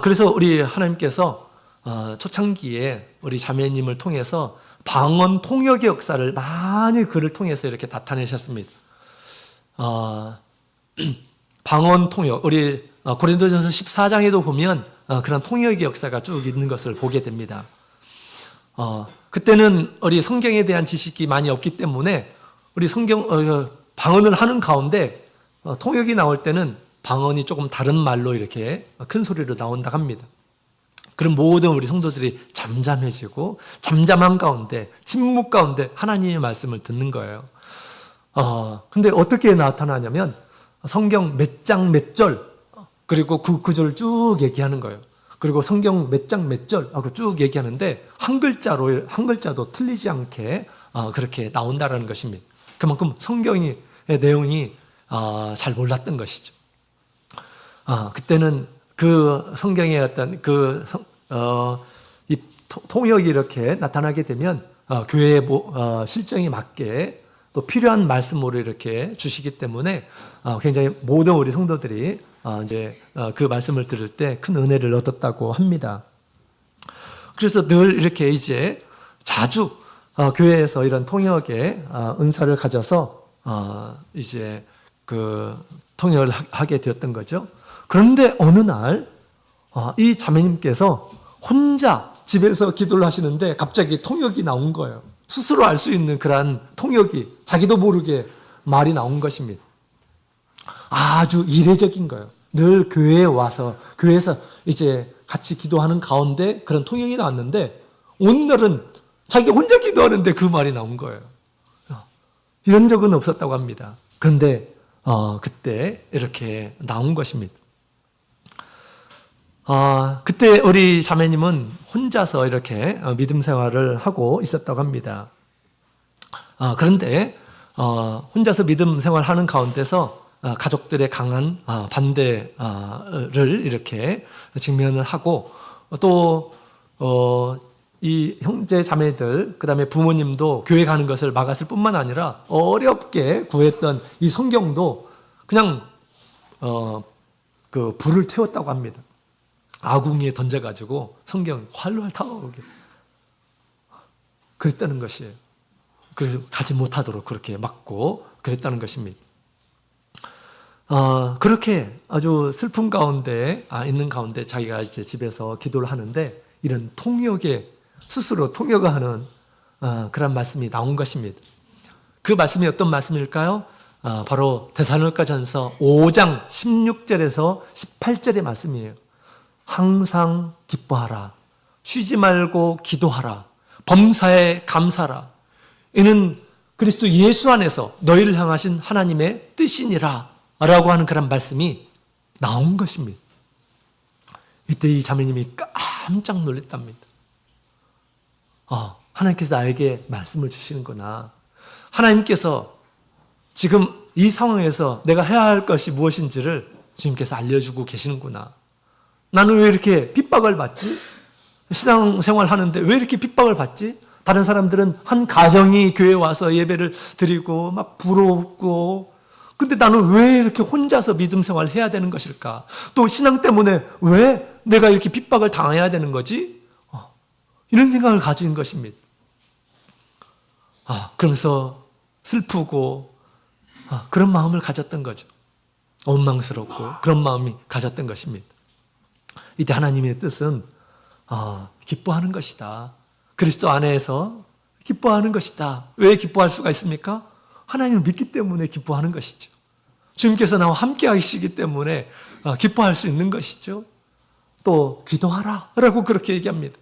그래서 우리 하나님께서 초창기에 우리 자매님을 통해서 방언 통역의 역사를 많이 그를 통해서 이렇게 나타내셨습니다. 방언 통역, 우리 고린도전서 14장에도 보면 그런 통역의 역사가 쭉 있는 것을 보게 됩니다. 그때는 우리 성경에 대한 지식이 많이 없기 때문에 우리 방언을 하는 가운데 통역이 나올 때는 방언이 조금 다른 말로 이렇게 큰 소리로 나온다 합니다. 그럼 모든 우리 성도들이 잠잠해지고 잠잠한 가운데, 침묵 가운데 하나님의 말씀을 듣는 거예요. 근데 어떻게 나타나냐면 성경 몇 장 몇 절, 그리고 그 구절을 쭉 얘기하는 거예요. 그리고 성경 몇 장 몇 절 하고 쭉 얘기하는데 한 글자도 틀리지 않게 그렇게 나온다라는 것입니다. 그만큼 성경의 내용이 잘 몰랐던 것이죠. 그때는 그 성경의 어떤 이 통역이 이렇게 나타나게 되면 교회의 실정에 맞게 또 필요한 말씀으로 이렇게 주시기 때문에 굉장히 모든 우리 성도들이 이제 그 말씀을 들을 때 큰 은혜를 얻었다고 합니다. 그래서 늘 이렇게 이제 자주 교회에서 이런 통역의 은사를 가져서 이제 그 통역을 하게 되었던 거죠. 그런데 어느 날 이 자매님께서 혼자 집에서 기도를 하시는데 갑자기 통역이 나온 거예요. 스스로 알 수 있는 그런 통역이 자기도 모르게 말이 나온 것입니다. 아주 이례적인 거예요. 늘 교회에 와서 교회에서 이제 같이 기도하는 가운데 그런 통역이 나왔는데 오늘날은 자기가 혼자 기도하는데 그 말이 나온 거예요. 이런 적은 없었다고 합니다. 그런데 그때 이렇게 나온 것입니다. 그때 우리 자매님은 혼자서 이렇게 믿음 생활을 하고 있었다고 합니다. 그런데 혼자서 믿음 생활하는 가운데서 가족들의 강한 반대를 이렇게 직면을 하고 또 이 형제 자매들 그다음에 부모님도 교회 가는 것을 막았을 뿐만 아니라 어렵게 구했던 이 성경도 그냥 그 불을 태웠다고 합니다. 아궁이에 던져가지고 성경 활활 타오르게 그랬다는 것이에요. 그래서 가지 못하도록 그렇게 막고 그랬다는 것입니다. 그렇게 아주 슬픔 가운데 있는 가운데 자기가 이제 집에서 기도를 하는데 이런 통역에 스스로 통역을 하는 그런 말씀이 나온 것입니다. 그 말씀이 어떤 말씀일까요? 바로 데살로니가전서 5장 16절에서 18절의 말씀이에요. 항상 기뻐하라. 쉬지 말고 기도하라. 범사에 감사하라. 이는 그리스도 예수 안에서 너희를 향하신 하나님의 뜻이니라 라고 하는 그런 말씀이 나온 것입니다. 이때 이 자매님이 깜짝 놀랐답니다. 하나님께서 나에게 말씀을 주시는구나. 하나님께서 지금 이 상황에서 내가 해야 할 것이 무엇인지를 주님께서 알려주고 계시는구나. 나는 왜 이렇게 핍박을 받지? 신앙생활 하는데 왜 이렇게 핍박을 받지? 다른 사람들은 한 가정이 교회에 와서 예배를 드리고 막 부러웠고 근데 나는 왜 이렇게 혼자서 믿음 생활을 해야 되는 것일까? 또 신앙 때문에 왜 내가 이렇게 핍박을 당해야 되는 거지? 이런 생각을 가진 것입니다. 그러면서 슬프고 그런 마음을 가졌던 거죠. 원망스럽고 그런 마음이 가졌던 것입니다. 이때 하나님의 뜻은 기뻐하는 것이다. 그리스도 안에서 기뻐하는 것이다. 왜 기뻐할 수가 있습니까? 하나님을 믿기 때문에 기뻐하는 것이죠. 주님께서 나와 함께 하시기 때문에 기뻐할 수 있는 것이죠. 또 기도하라 라고 그렇게 얘기합니다.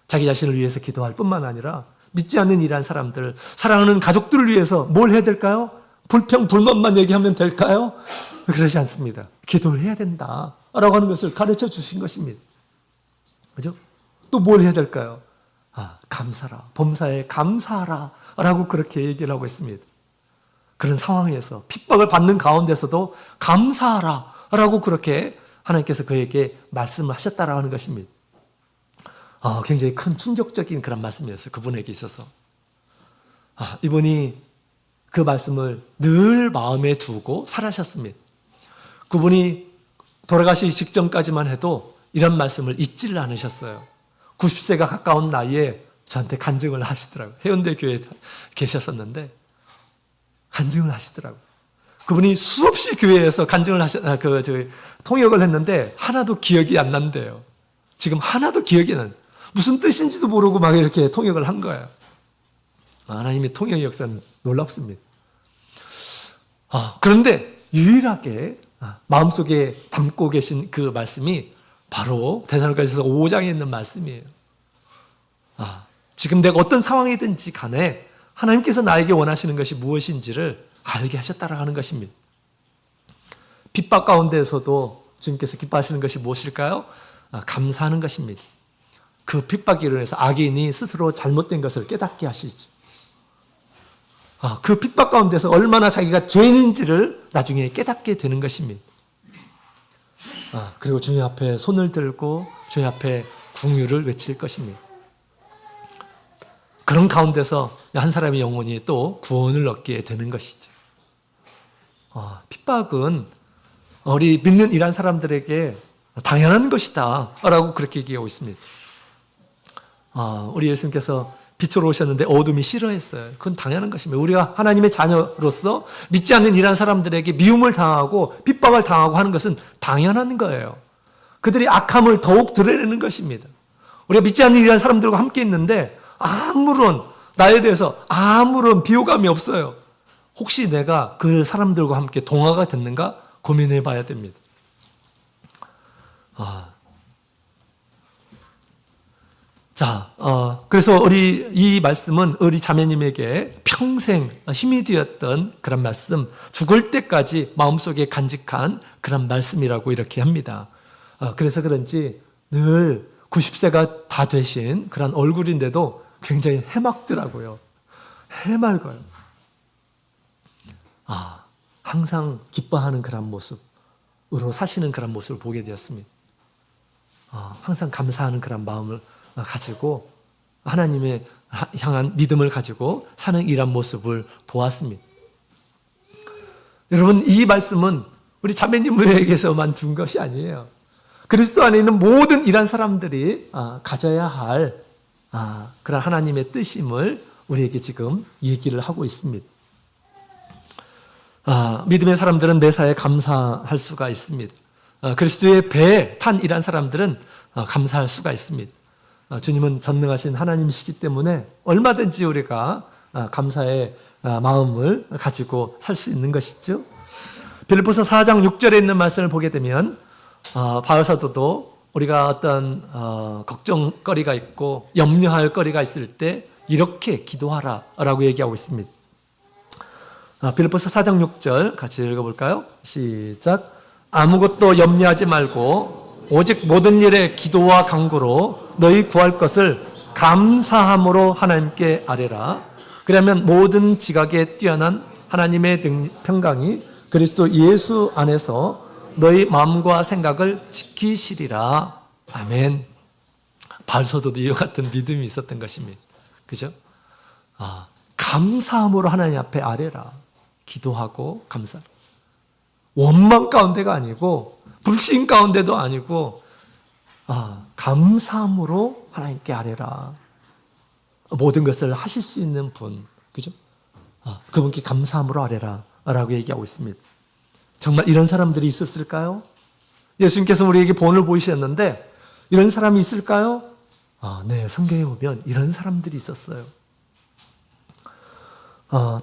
자기 자신을 위해서 기도할 뿐만 아니라 믿지 않는 이러한 사람들, 사랑하는 가족들을 위해서 뭘 해야 될까요? 불평, 불만만 얘기하면 될까요? 그러지 않습니다. 기도를 해야 된다 라고 하는 것을 가르쳐 주신 것입니다. 그죠? 또 뭘 해야 될까요? 감사라, 범사에 감사하라 라고 그렇게 얘기를 하고 있습니다. 그런 상황에서 핍박을 받는 가운데서도 감사하라 라고 그렇게 하나님께서 그에게 말씀을 하셨다라고 하는 것입니다. 굉장히 큰 충격적인 그런 말씀이었어요. 그분에게 있어서. 이분이 그 말씀을 늘 마음에 두고 살아셨습니다. 그분이 돌아가시기 직전까지만 해도 이런 말씀을 잊지를 않으셨어요. 90세가 가까운 나이에 저한테 간증을 하시더라고요. 해운대 교회에 계셨었는데 간증을 하시더라고요. 그분이 수없이 교회에서 간증을 통역을 했는데 하나도 기억이 안 난대요. 지금 하나도 기억이 안 나요. 무슨 뜻인지도 모르고 막 이렇게 통역을 한 거예요. 하나님의 통역의 역사는 놀랍습니다. 그런데 유일하게 마음속에 담고 계신 그 말씀이 바로 데살로니가전서 5장에 있는 말씀이에요. 지금 내가 어떤 상황이든지 간에 하나님께서 나에게 원하시는 것이 무엇인지를 알게 하셨다라고 하는 것입니다. 핍박 가운데에서도 주님께서 기뻐하시는 것이 무엇일까요? 감사하는 것입니다. 그 핍박으로 인해서 악인이 스스로 잘못된 것을 깨닫게 하시죠. 그 핍박 가운데서 얼마나 자기가 죄인인지를 나중에 깨닫게 되는 것입니다. 그리고 주님 앞에 손을 들고 주님 앞에 궁유를 외칠 것입니다. 그런 가운데서 한 사람의 영혼이 또 구원을 얻게 되는 것이죠. 핍박은 우리 믿는 이란 사람들에게 당연한 것이다 라고 그렇게 얘기하고 있습니다. 우리 예수님께서 빛으로 오셨는데 어둠이 싫어했어요. 그건 당연한 것입니다. 우리가 하나님의 자녀로서 믿지 않는 이란 사람들에게 미움을 당하고 핍박을 당하고 하는 것은 당연한 거예요. 그들이 악함을 더욱 드러내는 것입니다. 우리가 믿지 않는 이란 사람들과 함께 있는데 아무런 나에 대해서 아무런 비호감이 없어요. 혹시 내가 그 사람들과 함께 동화가 됐는가 고민해 봐야 됩니다. 그래서 이 말씀은 우리 자매님에게 평생 힘이 되었던 그런 말씀, 죽을 때까지 마음속에 간직한 그런 말씀이라고 이렇게 합니다. 그래서 그런지 늘 90세가 다 되신 그런 얼굴인데도 굉장히 해맑더라고요. 해맑아요. 항상 기뻐하는 그런 모습으로 사시는 그런 모습을 보게 되었습니다. 항상 감사하는 그런 마음을 가지고 하나님의 향한 믿음을 가지고 사는 이런 모습을 보았습니다. 여러분, 이 말씀은 우리 자매님에게서만 준 것이 아니에요. 그리스도 안에 있는 모든 이란 사람들이 가져야 할 그런 하나님의 뜻임을 우리에게 지금 얘기를 하고 있습니다. 믿음의 사람들은 매사에 감사할 수가 있습니다. 그리스도의 배에 탄 이란 사람들은 감사할 수가 있습니다. 주님은 전능하신 하나님이시기 때문에 얼마든지 우리가 감사의 마음을 가지고 살 수 있는 것이죠. 빌립보서 4장 6절에 있는 말씀을 보게 되면 바울 사도도 우리가 어떤 걱정거리가 있고 염려할 거리가 있을 때 이렇게 기도하라 라고 얘기하고 있습니다. 빌립보서 4장 6절 같이 읽어볼까요? 시작. 아무것도 염려하지 말고 오직 모든 일에 기도와 간구로 너희 구할 것을 감사함으로 하나님께 아뢰라. 그러면 모든 지각에 뛰어난 하나님의 평강이 그리스도 예수 안에서 너희 마음과 생각을 지키시리라. 아멘. 바울 사도도 이와 같은 믿음이 있었던 것입니다. 그죠? 감사함으로 하나님 앞에 아뢰라. 기도하고 감사. 원망 가운데가 아니고 불신 가운데도 아니고 감사함으로 하나님께 아뢰라. 모든 것을 하실 수 있는 분, 그죠? 그분께 감사함으로 아뢰라 라고 얘기하고 있습니다. 정말 이런 사람들이 있었을까요? 예수님께서 우리에게 본을 보이셨는데 이런 사람이 있을까요? 네, 성경에 보면 이런 사람들이 있었어요.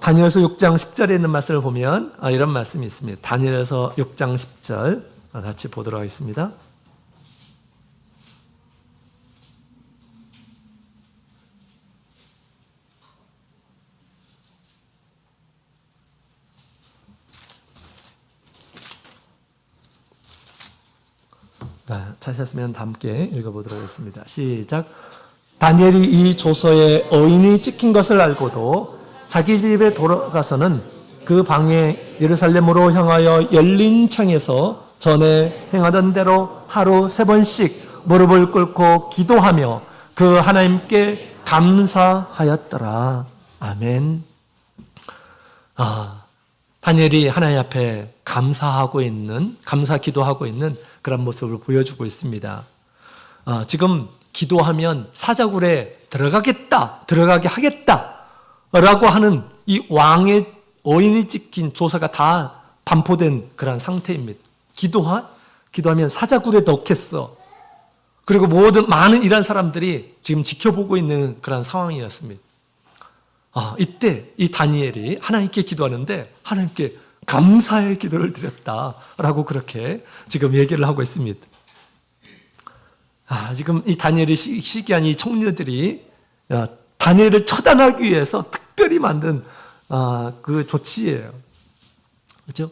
다니엘서 6장 10절에 있는 말씀을 보면 이런 말씀이 있습니다. 다니엘서 6장 10절 같이 보도록 하겠습니다. 찾으셨으면 함께 읽어보도록 하겠습니다. 시작. 다니엘이 이 조서에 어인이 찍힌 것을 알고도 자기 집에 돌아가서는 그 방에 예루살렘으로 향하여 열린 창에서 전에 행하던 대로 하루 3번씩 무릎을 꿇고 기도하며 그 하나님께 감사하였더라. 아멘. 다니엘이 하나님 앞에 감사 기도하고 있는 그런 모습을 보여주고 있습니다. 지금 기도하면 사자굴에 들어가게 하겠다 라고 하는 이 왕의 어인이 찍힌 조서가 다 반포된 그런 상태입니다. 기도하면 사자굴에 넣겠어. 그리고 많은 이란 사람들이 지금 지켜보고 있는 그런 상황이었습니다. 이때 이 다니엘이 하나님께 기도하는데 하나님께 감사의 기도를 드렸다라고 그렇게 지금 얘기를 하고 있습니다. 지금 이 다니엘이 시기한 이 청년들이 다니엘을 처단하기 위해서 특별히 만든 그 조치예요. 그렇죠?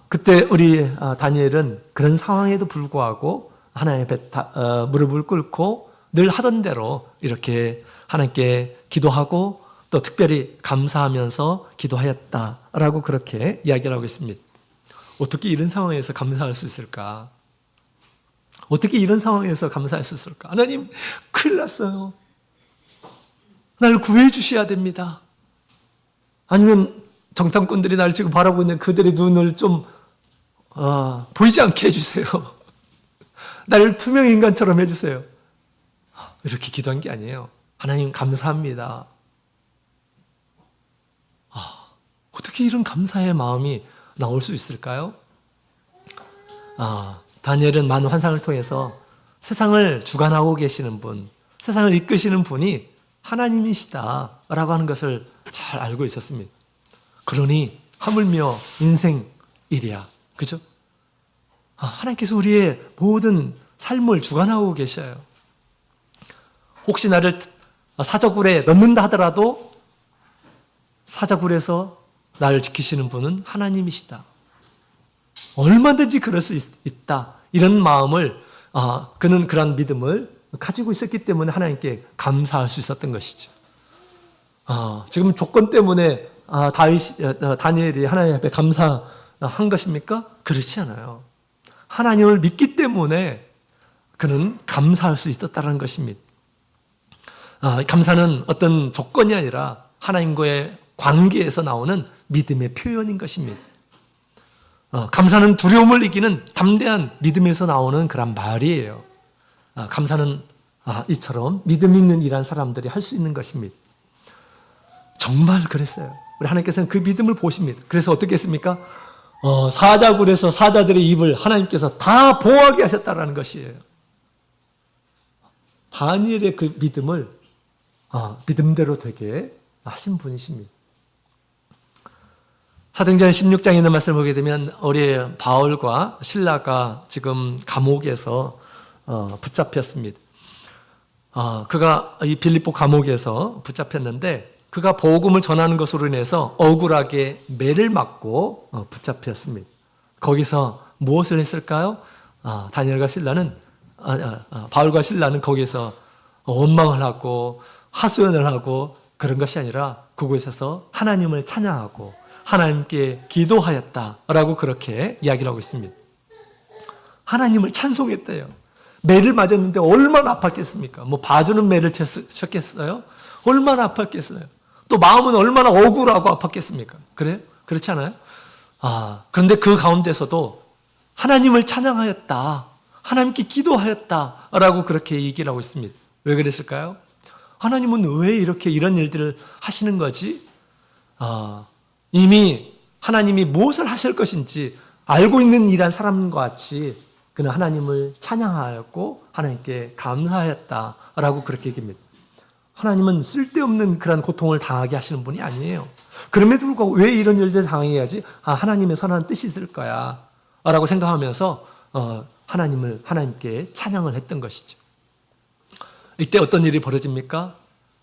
그때 우리 다니엘은 그런 상황에도 불구하고 하나님 앞에 무릎을 꿇고 늘 하던 대로 이렇게 하나님께 기도하고 또 특별히 감사하면서 기도하였다라고 그렇게 이야기를 하고 있습니다. 어떻게 이런 상황에서 감사할 수 있을까? 어떻게 이런 상황에서 감사할 수 있을까? 하나님, 큰일 났어요. 날 구해 주셔야 됩니다. 아니면 정탐꾼들이 날 지금 바라보고 있는 그들의 눈을 좀 보이지 않게 해주세요. 나를 투명 인간처럼 해주세요. 이렇게 기도한 게 아니에요. 하나님 감사합니다. 어떻게 이런 감사의 마음이 나올 수 있을까요? 다니엘은 많은 환상을 통해서 세상을 주관하고 계시는 분, 세상을 이끄시는 분이 하나님이시다라고 하는 것을 잘 알고 있었습니다. 그러니 하물며 인생일이야. 그죠? 하나님께서 우리의 모든 삶을 주관하고 계셔요. 혹시 나를 사자굴에 넣는다 하더라도 사자굴에서 나를 지키시는 분은 하나님이시다. 얼마든지 그럴 수 있다. 이런 마음을 그는 그런 믿음을 가지고 있었기 때문에 하나님께 감사할 수 있었던 것이죠. 지금 조건 때문에 다니엘이 하나님 앞에 감사한 것입니까? 그렇지 않아요. 하나님을 믿기 때문에 그는 감사할 수 있었다는 것입니다. 감사는 어떤 조건이 아니라 하나님과의 관계에서 나오는 믿음의 표현인 것입니다. 감사는 두려움을 이기는 담대한 믿음에서 나오는 그런 말이에요. 감사는 이처럼 믿음 있는 일한 사람들이 할 수 있는 것입니다. 정말 그랬어요. 우리 하나님께서는 그 믿음을 보십니다. 그래서 어떻게 했습니까? 사자굴에서 사자들의 입을 하나님께서 다 보호하게 하셨다는 것이에요. 다니엘의 그 믿음을 믿음대로 되게 하신 분이십니다. 사도행전 16장에 있는 말씀을 보게 되면 우리 바울과 실라가 지금 감옥에서 붙잡혔습니다. 그가 이 빌립보 감옥에서 붙잡혔는데 그가 복음을 전하는 것으로 인해서 억울하게 매를 맞고 붙잡혔습니다. 거기서 무엇을 했을까요? 다니엘과 실라는 바울과 실라는 거기서 원망을 하고 하소연을 하고 그런 것이 아니라 그곳에서 하나님을 찬양하고 하나님께 기도하였다라고 그렇게 이야기를 하고 있습니다. 하나님을 찬송했대요. 매를 맞았는데 얼마나 아팠겠습니까? 뭐 봐주는 매를 쳤겠어요? 얼마나 아팠겠어요? 또 마음은 얼마나 억울하고 아팠겠습니까? 그래요? 그렇지 않아요? 그런데 그 가운데서도 하나님을 찬양하였다. 하나님께 기도하였다라고 그렇게 얘기를 하고 있습니다. 왜 그랬을까요? 하나님은 왜 이렇게 이런 일들을 하시는 거지? 이미 하나님이 무엇을 하실 것인지 알고 있는 일한 사람과 같이 그는 하나님을 찬양하였고 하나님께 감사하였다라고 그렇게 얘기합니다. 하나님은 쓸데없는 그런 고통을 당하게 하시는 분이 아니에요. 그럼에도 불구하고 왜 이런 일들을 당하게 하지? 하나님의 선한 뜻이 있을 거야 라고 생각하면서 하나님께 찬양을 했던 것이죠. 이때 어떤 일이 벌어집니까?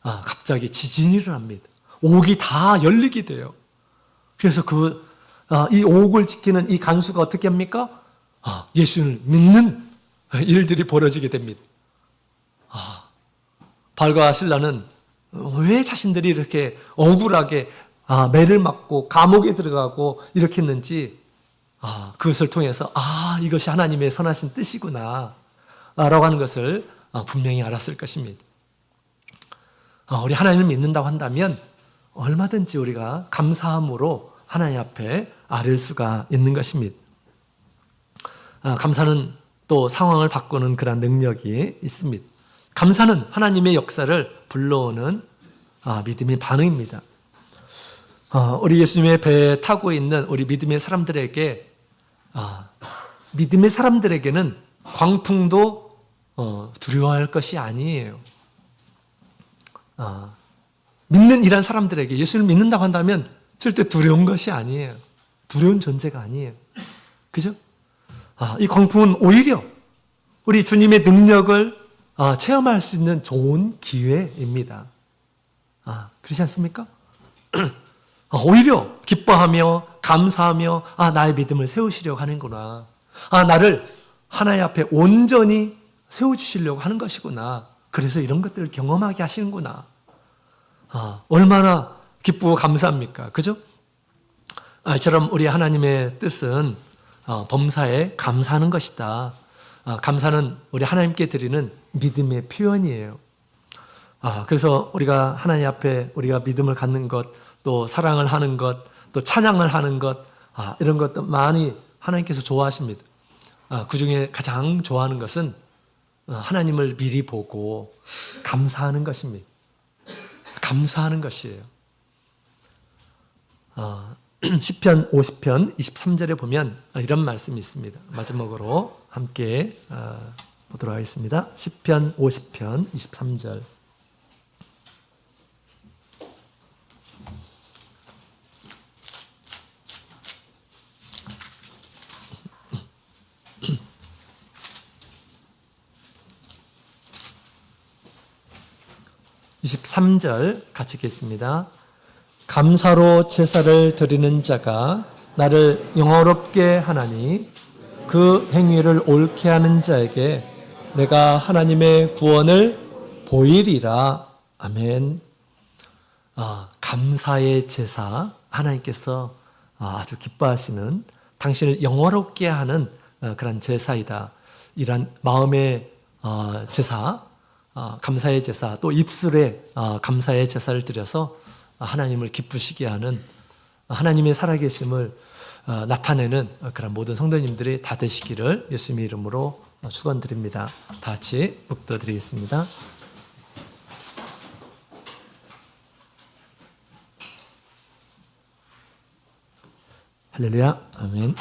갑자기 지진이 일어납니다. 옥이 다 열리게 돼요. 그래서 이 옥을 지키는 이 간수가 어떻게 합니까? 예수를 믿는 일들이 벌어지게 됩니다. 바울과 실라는 왜 자신들이 이렇게 억울하게 매를 맞고 감옥에 들어가고 이렇게 했는지 그것을 통해서 이것이 하나님의 선하신 뜻이구나 라고 하는 것을 분명히 알았을 것입니다. 우리 하나님을 믿는다고 한다면 얼마든지 우리가 감사함으로 하나님 앞에 아뢰을 수가 있는 것입니다. 감사는 또 상황을 바꾸는 그런 능력이 있습니다. 감사는 하나님의 역사를 불러오는 믿음의 반응입니다. 우리 예수님의 배에 타고 있는 우리 믿음의 사람들에게 믿음의 사람들에게는 광풍도 두려워할 것이 아니에요. 믿는 이란 사람들에게 예수를 믿는다고 한다면 절대 두려운 것이 아니에요. 두려운 존재가 아니에요. 그죠? 이 광풍은 오히려 우리 주님의 능력을 체험할 수 있는 좋은 기회입니다. 그렇지 않습니까? 오히려 기뻐하며 감사하며 나의 믿음을 세우시려고 하는구나. 나를 하나님 앞에 온전히 세워주시려고 하는 것이구나. 그래서 이런 것들을 경험하게 하시는구나. 얼마나 기쁘고 감사합니까? 그죠? 이처럼 우리 하나님의 뜻은 범사에 감사하는 것이다. 감사는 우리 하나님께 드리는 믿음의 표현이에요. 그래서 우리가 하나님 앞에 우리가 믿음을 갖는 것, 또 사랑을 하는 것, 또 찬양을 하는 것, 이런 것도 많이 하나님께서 좋아하십니다. 그 중에 가장 좋아하는 것은 하나님을 미리 보고 감사하는 것입니다. 감사하는 것이에요. 시편 50편 23절에 보면 이런 말씀이 있습니다. 마지막으로 함께 보도록 하겠습니다. 시편 50편 23절. (23절) 같이 읽겠습니다. 감사로 제사를 드리는 자가 나를 영화롭게 하나니 그 행위를 옳게 하는 자에게 내가 하나님의 구원을 보이리라. 아멘. 감사의 제사, 하나님께서 아주 기뻐하시는 당신을 영화롭게 하는 그런 제사이다. 이런 마음의 제사, 감사의 제사, 또 입술에 감사의 제사를 드려서 하나님을 기쁘시게 하는 하나님의 살아계심을 나타내는 그런 모든 성도님들이 다 되시기를 예수님의 이름으로 축원드립니다. 다 같이 묵도드리겠습니다. 할렐루야. 아멘.